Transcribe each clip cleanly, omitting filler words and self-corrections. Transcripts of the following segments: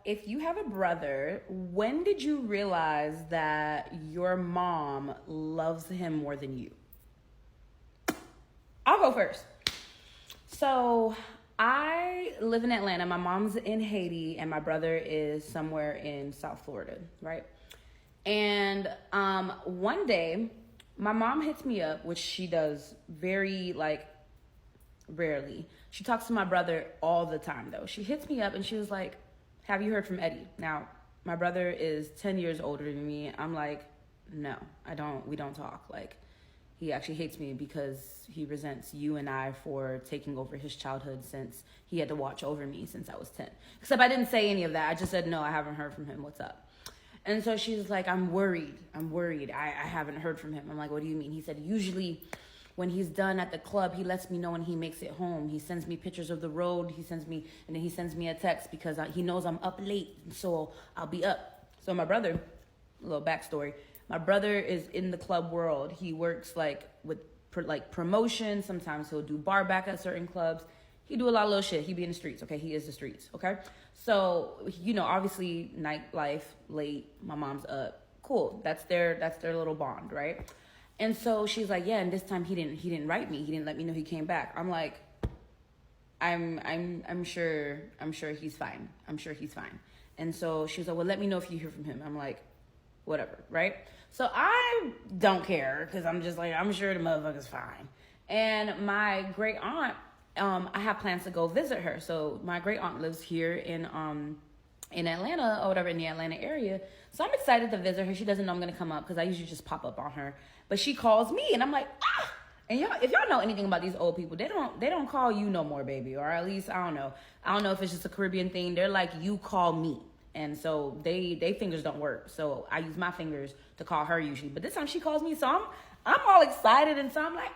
if you have a brother, when did you realize that your mom loves him more than you? I'll go first. So I live in Atlanta. My mom's in Haiti and my brother is somewhere in South Florida, right? And one day my mom hits me up, which she does very rarely. She talks to my brother all the time though. She hits me up and she was like, have you heard from Eddie? Now, my brother is 10 years older than me. I'm like, no, we don't talk. Like, he actually hates me because he resents you and I for taking over his childhood since he had to watch over me since I was 10. Except I didn't say any of that. I just said, no, I haven't heard from him. What's up? And so she's like, I'm worried. I haven't heard from him. I'm like, what do you mean? He said, usually when he's done at the club, he lets me know when he makes it home. He sends me pictures of the road. He sends me a text because he knows I'm up late. So I'll be up. So my brother, a little backstory. My brother is in the club world. He works with promotion. Sometimes he'll do bar back at certain clubs. He do a lot of little shit. He be in the streets, okay? He is the streets, okay? So, obviously nightlife, late, my mom's up. Cool. That's their little bond, right? And so she's like, yeah, and this time he didn't write me. He didn't let me know he came back. I'm like, I'm sure he's fine. I'm sure he's fine. And so she was like, well, let me know if you hear from him. I'm like, whatever, right? So I don't care because I'm just like, I'm sure the motherfucker's fine. And my great aunt, I have plans to go visit her. So my great aunt lives here in Atlanta or whatever, in the Atlanta area. So I'm excited to visit her. She doesn't know I'm going to come up because I usually just pop up on her. But she calls me and I'm like, ah. And if y'all know anything about these old people, they don't call you no more, baby. Or at least, I don't know if it's just a Caribbean thing. They're like, you call me. And so they fingers don't work. So I use my fingers to call her usually. But this time she calls me. So I'm all excited. And so I'm like,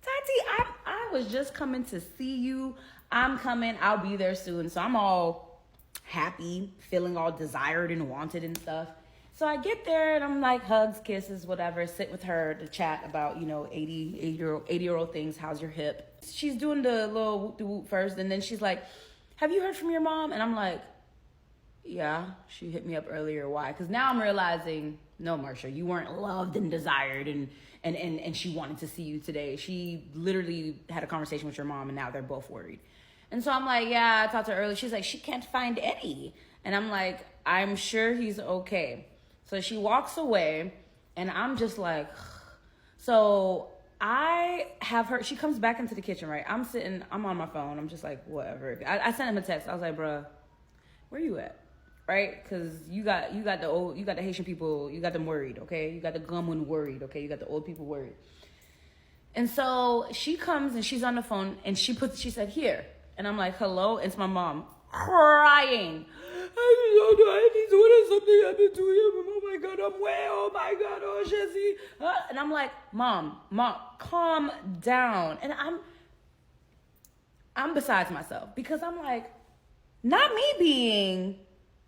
Tati, I was just coming to see you. I'm coming. I'll be there soon. So I'm all happy, feeling all desired and wanted and stuff. So I get there and I'm like, hugs, kisses, whatever. Sit with her to chat about, 80-year-old things. How's your hip? She's doing the little whoop-de-whoop first. And then she's like, have you heard from your mom? And I'm like, yeah, she hit me up earlier. Why? Because now I'm realizing, no, Marsha, you weren't loved and desired and she wanted to see you today. She literally had a conversation with your mom and now they're both worried. And so I'm like, yeah, I talked to her earlier. She's like, she can't find Eddie. And I'm like, I'm sure he's okay. So she walks away and I'm just like, so I have her, she comes back into the kitchen, right? I'm on my phone. I'm just like, whatever. I sent him a text. I was like, bruh, where you at? Right? Because you got the Haitian people, you got them worried, okay? You got the Gamun worried, okay? You got the old people worried. And so she comes and she's on the phone and she said, here. And I'm like, hello? It's my mom crying. I don't know, what is something happened to him? Oh my God, I'm way, oh my God, oh Jesse. And I'm like, mom, calm down. And I'm besides myself because I'm like, not me being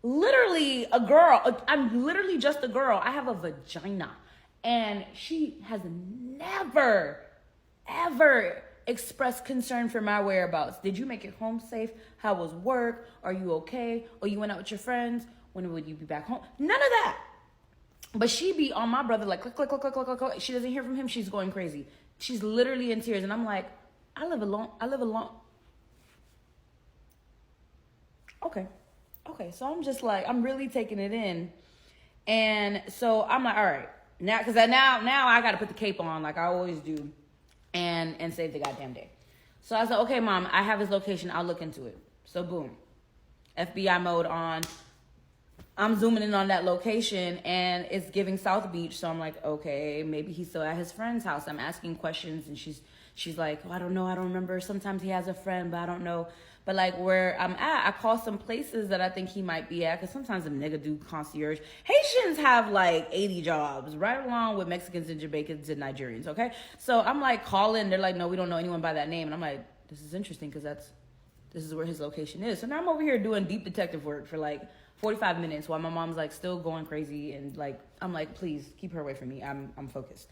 literally a girl. I'm literally just a girl. I have a vagina. And she has never, ever expressed concern for my whereabouts. Did you make it home safe? How was work? Are you okay? Or you went out with your friends? When would you be back home? None of that. But she be on my brother like click, click, click, click, click, click. She doesn't hear from him. She's going crazy. She's literally in tears. And I'm like, I live alone. Okay, so I'm just like, I'm really taking it in. And so I'm like, all right, now, because now I got to put the cape on like I always do and save the goddamn day. So I said, okay, mom, I have his location. I'll look into it. So boom, FBI mode on. I'm zooming in on that location and it's giving South Beach. So I'm like, okay, maybe he's still at his friend's house. I'm asking questions and she's like, oh, I don't know. I don't remember. Sometimes he has a friend, but I don't know. But like where I'm at, I call some places that I think he might be at. Cause sometimes a nigga do concierge. Haitians have like 80 jobs, right along with Mexicans and Jamaicans and Nigerians. Okay. So I'm like calling. They're like, no, we don't know anyone by that name. And I'm like, this is interesting. Cause this is where his location is. So now I'm over here doing deep detective work for like 45 minutes while my mom's like still going crazy. And like, I'm like, please keep her away from me. I'm focused.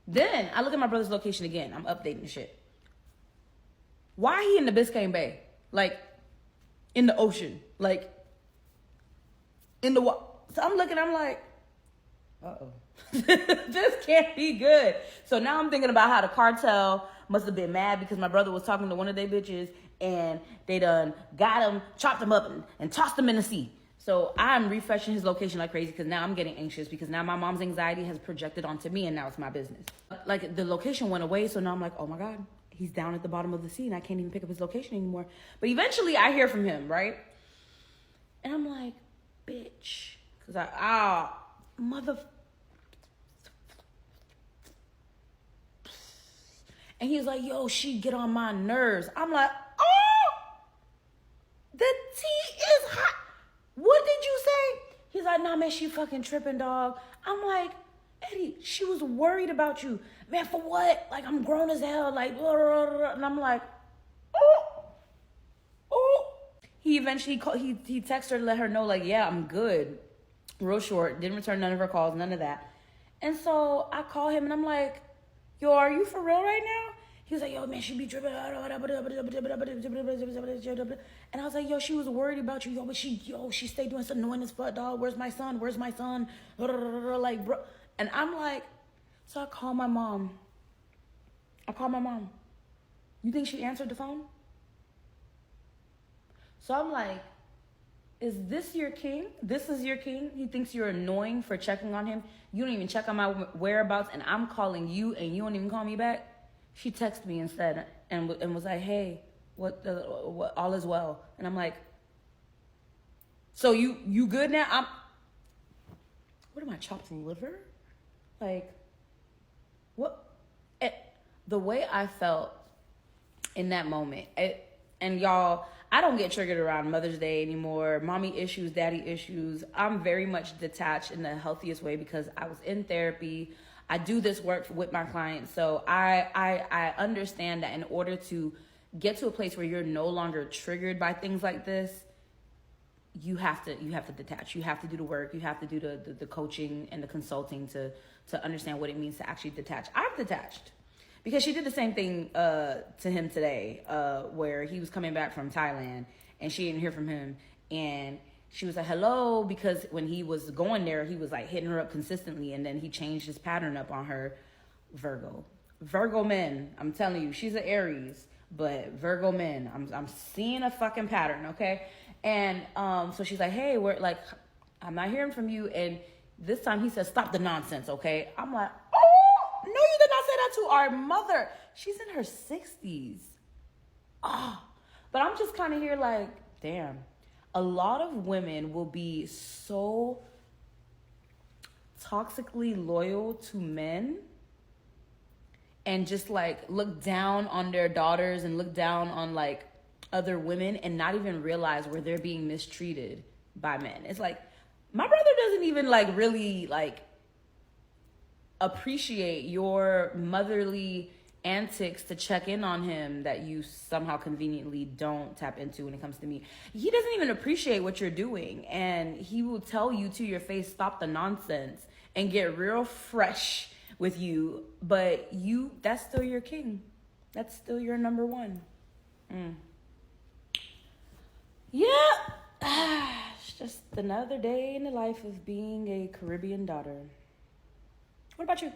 Then I look at my brother's location again. I'm updating the shit. Why he in the Biscayne Bay? Like in the ocean, like in the wall. So I'm looking, I'm like, uh-oh. This can't be good. So now I'm thinking about how the cartel must have been mad because my brother was talking to one of their bitches and they done got him, chopped him up, and tossed him in the sea. So I'm refreshing his location like crazy because now I'm getting anxious because now my mom's anxiety has projected onto me and now it's my business. Like the location went away, so now I'm like, oh my God, he's down at the bottom of the sea and I can't even pick up his location anymore. But eventually I hear from him, right? And I'm like, bitch. Because mother... And he's like, yo, she get on my nerves. I'm like, oh, the tea is hot. What did you say? He's like, nah, man, she fucking tripping, dog. I'm like, Eddie, she was worried about you. Man, for what? Like, I'm grown as hell. Like, blah, blah, blah. And I'm like, oh. He eventually called, he texted her to let her know, like, yeah, I'm good. Real short. Didn't return none of her calls, none of that. And so I call him and I'm like, yo, are you for real right now? He was like, yo, man, she be tripping. And I was like, yo, she was worried about you. But she stayed doing something annoying as fuck, dog. Where's my son? Like, bro. And I'm like, so I call my mom. You think she answered the phone? So I'm like, is this your king? This is your king? He thinks you're annoying for checking on him. You don't even check on my whereabouts, and I'm calling you, and you don't even call me back. She texted me instead and was like, hey, what all is well. And I'm like, so you good now? What am I, chopped liver? Like, what? The way I felt in that moment, and y'all, I don't get triggered around Mother's Day anymore. Mommy issues, daddy issues. I'm very much detached in the healthiest way because I was in therapy. I do this work with my clients. So I understand that in order to get to a place where you're no longer triggered by things like this, you have to detach. You have to do the work. You have to do the coaching and the consulting to understand what it means to actually detach. I've detached. Because she did the same thing to him today, where he was coming back from Thailand and she didn't hear from him. And she was like, hello, because when he was going there, he was like hitting her up consistently. And then he changed his pattern up on her. Virgo men, I'm telling you, she's an Aries, but Virgo men, I'm seeing a fucking pattern, okay? And so she's like, hey, I'm not hearing from you. And this time he says, stop the nonsense, okay? I'm like, no, you did not say that to our mother. She's in her 60s. But I'm just kind of here like, damn. A lot of women will be so toxically loyal to men and just like look down on their daughters and look down on like other women and not even realize where they're being mistreated by men. It's like, my brother doesn't even like really like appreciate your motherly antics to check in on him that you somehow conveniently don't tap into when it comes to me. He doesn't even appreciate what you're doing, and he will tell you to your face, stop the nonsense and get real fresh with you. But that's still your king. That's still your number one. Yeah. It's just another day in the life of being a Caribbean daughter. What about you?